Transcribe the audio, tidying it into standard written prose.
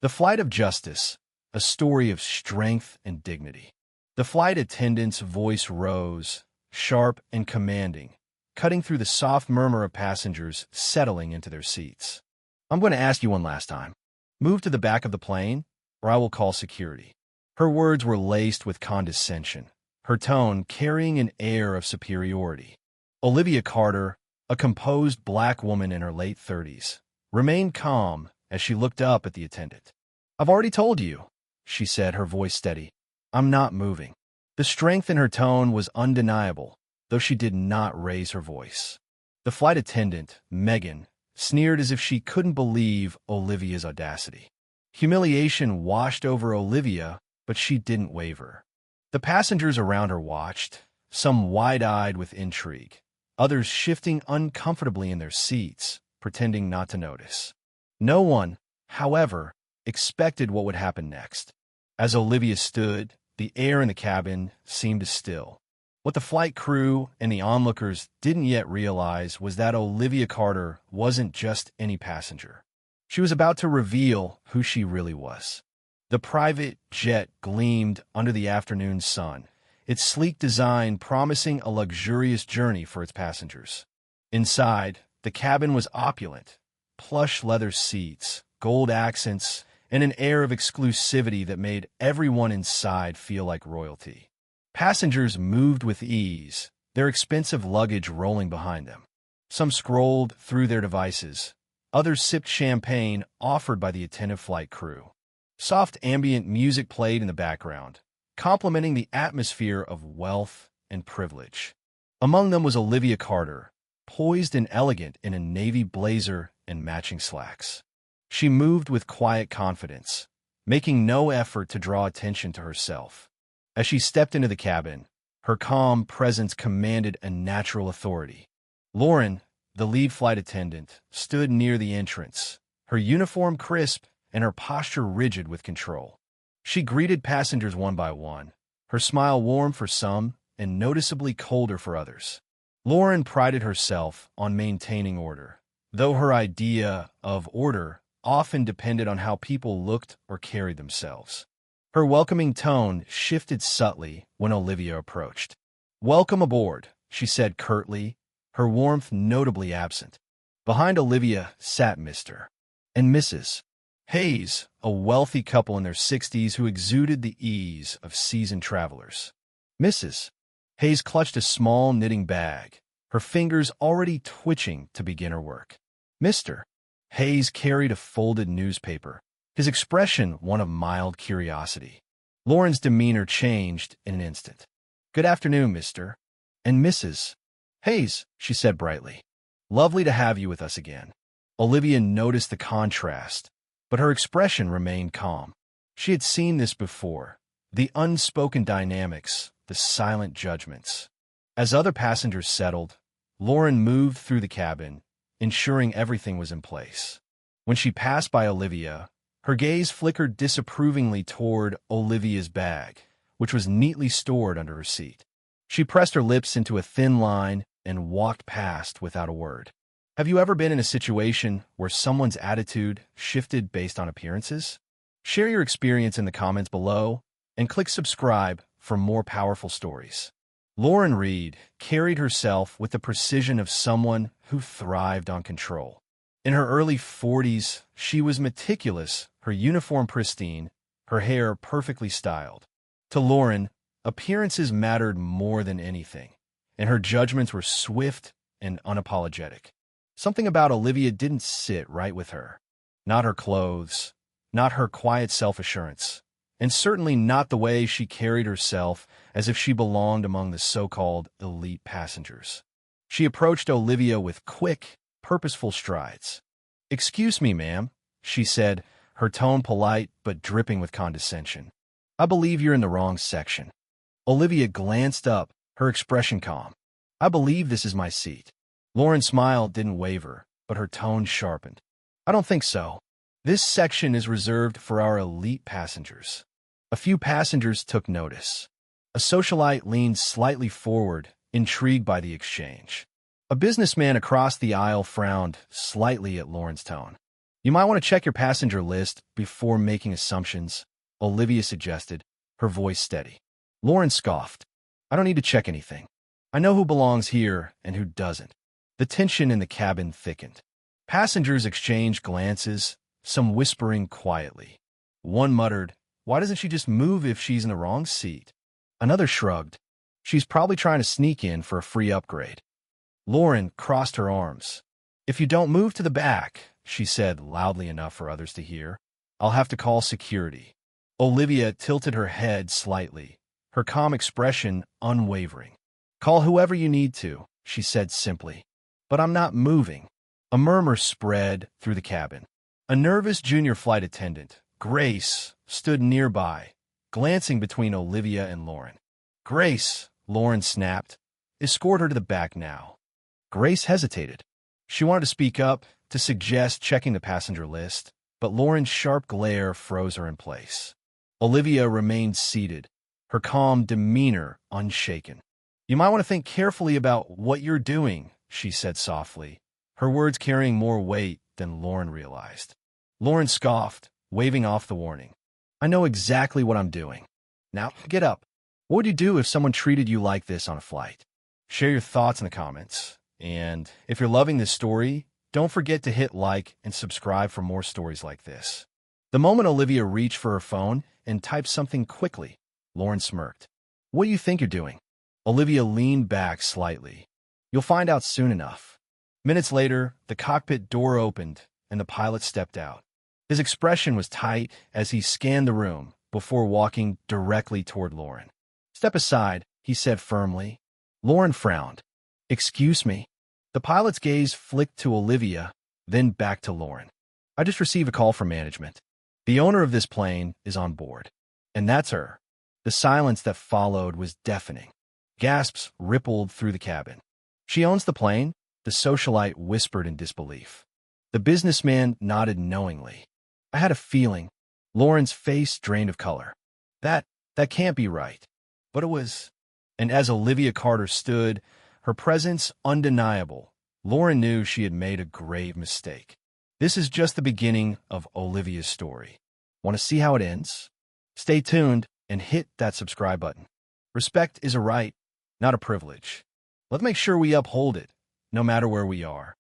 The Flight of Justice, a story of strength and dignity. The flight attendant's voice rose, sharp and commanding, cutting through the soft murmur of passengers settling into their seats. I'm going to ask you one last time. Move to the back of the plane, or I will call security. Her words were laced with condescension, her tone carrying an air of superiority. Olivia Carter, a composed black woman in her late 30s, remained calm as she looked up at the attendant. I've already told you, she said, her voice steady. I'm not moving. The strength in her tone was undeniable, though she did not raise her voice. The flight attendant, Megan, sneered as if she couldn't believe Olivia's audacity. Humiliation washed over Olivia, but she didn't waver. The passengers around her watched, some wide-eyed with intrigue, others shifting uncomfortably in their seats, pretending not to notice. No one, however, expected what would happen next. As Olivia stood, the air in the cabin seemed to still. What the flight crew and the onlookers didn't yet realize was that Olivia Carter wasn't just any passenger. She was about to reveal who she really was. The private jet gleamed under the afternoon sun, its sleek design promising a luxurious journey for its passengers. Inside, the cabin was opulent, plush leather seats, gold accents, and an air of exclusivity that made everyone inside feel like royalty. Passengers moved with ease, their expensive luggage rolling behind them. Some scrolled through their devices. Others sipped champagne offered by the attentive flight crew. Soft ambient music played in the background, complementing the atmosphere of wealth and privilege. Among them was Olivia Carter, poised and elegant in a navy blazer and matching slacks. She moved with quiet confidence, making no effort to draw attention to herself. As she stepped into the cabin, her calm presence commanded a natural authority. Lauren, the lead flight attendant, stood near the entrance, her uniform crisp and her posture rigid with control. She greeted passengers one by one, her smile warm for some and noticeably colder for others. Lauren prided herself on maintaining order, though her idea of order often depended on how people looked or carried themselves. Her welcoming tone shifted subtly when Olivia approached. "Welcome aboard," she said curtly, her warmth notably absent. Behind Olivia sat Mr. and Mrs. Hayes, a wealthy couple in their 60s who exuded the ease of seasoned travelers. Mrs. Hayes clutched a small knitting bag, her fingers already twitching to begin her work. Mr. Hayes carried a folded newspaper, his expression one of mild curiosity. Lauren's demeanor changed in an instant. "Good afternoon, Mr. and Mrs. Hayes," she said brightly. "Lovely to have you with us again." Olivia noticed the contrast, but her expression remained calm. She had seen this before, the unspoken dynamics, the silent judgments. As other passengers settled, Lauren moved through the cabin, ensuring everything was in place. When she passed by Olivia, her gaze flickered disapprovingly toward Olivia's bag, which was neatly stored under her seat. She pressed her lips into a thin line and walked past without a word. Have you ever been in a situation where someone's attitude shifted based on appearances? Share your experience in the comments below and click subscribe for more powerful stories. Lauren Reed carried herself with the precision of someone who thrived on control. In her early 40s, she was meticulous, her uniform pristine, her hair perfectly styled. To Lauren, appearances mattered more than anything, and her judgments were swift and unapologetic. Something about Olivia didn't sit right with her. Not her clothes, not her quiet self-assurance, and certainly not the way she carried herself as if she belonged among the so-called elite passengers. She approached Olivia with quick, purposeful strides. "Excuse me, ma'am," she said, her tone polite but dripping with condescension. "I believe you're in the wrong section." Olivia glanced up, her expression calm. "I believe this is my seat." Lauren's smile didn't waver, but her tone sharpened. "I don't think so. This section is reserved for our elite passengers." A few passengers took notice. A socialite leaned slightly forward, intrigued by the exchange. A businessman across the aisle frowned slightly at Lauren's tone. You might want to check your passenger list before making assumptions, Olivia suggested, her voice steady. Lauren scoffed. I don't need to check anything. I know who belongs here and who doesn't. The tension in the cabin thickened. Passengers exchanged glances, some whispering quietly. One muttered, "Why doesn't she just move if she's in the wrong seat?" Another shrugged. "She's probably trying to sneak in for a free upgrade." Lauren crossed her arms. "If you don't move to the back," she said loudly enough for others to hear, "I'll have to call security." Olivia tilted her head slightly, her calm expression unwavering. "Call whoever you need to," she said simply. "But I'm not moving." A murmur spread through the cabin. A nervous junior flight attendant, Grace, stood nearby, glancing between Olivia and Lauren. "Grace," Lauren snapped, "escort her to the back now." Grace hesitated. She wanted to speak up, to suggest checking the passenger list, but Lauren's sharp glare froze her in place. Olivia remained seated, her calm demeanor unshaken. "You might want to think carefully about what you're doing," she said softly, her words carrying more weight than Lauren realized. Lauren scoffed, waving off the warning. "I know exactly what I'm doing. Now, get up." What would you do if someone treated you like this on a flight? Share your thoughts in the comments. And if you're loving this story, don't forget to hit like and subscribe for more stories like this. The moment Olivia reached for her phone and typed something quickly, Lauren smirked. "What do you think you're doing?" Olivia leaned back slightly. "You'll find out soon enough." Minutes later, the cockpit door opened and the pilot stepped out. His expression was tight as he scanned the room before walking directly toward Lauren. "Step aside," he said firmly. Lauren frowned. "Excuse me." The pilot's gaze flicked to Olivia, then back to Lauren. "I just received a call from management. The owner of this plane is on board." "And that's her." The silence that followed was deafening. Gasps rippled through the cabin. "She owns the plane?" the socialite whispered in disbelief. The businessman nodded knowingly. "I had a feeling." Lauren's face drained of color. That can't be right." But it was. And as Olivia Carter stood, her presence undeniable, Lauren knew she had made a grave mistake. This is just the beginning of Olivia's story. Want to see how it ends? Stay tuned and hit that subscribe button. Respect is a right, not a privilege. Let's make sure we uphold it, no matter where we are.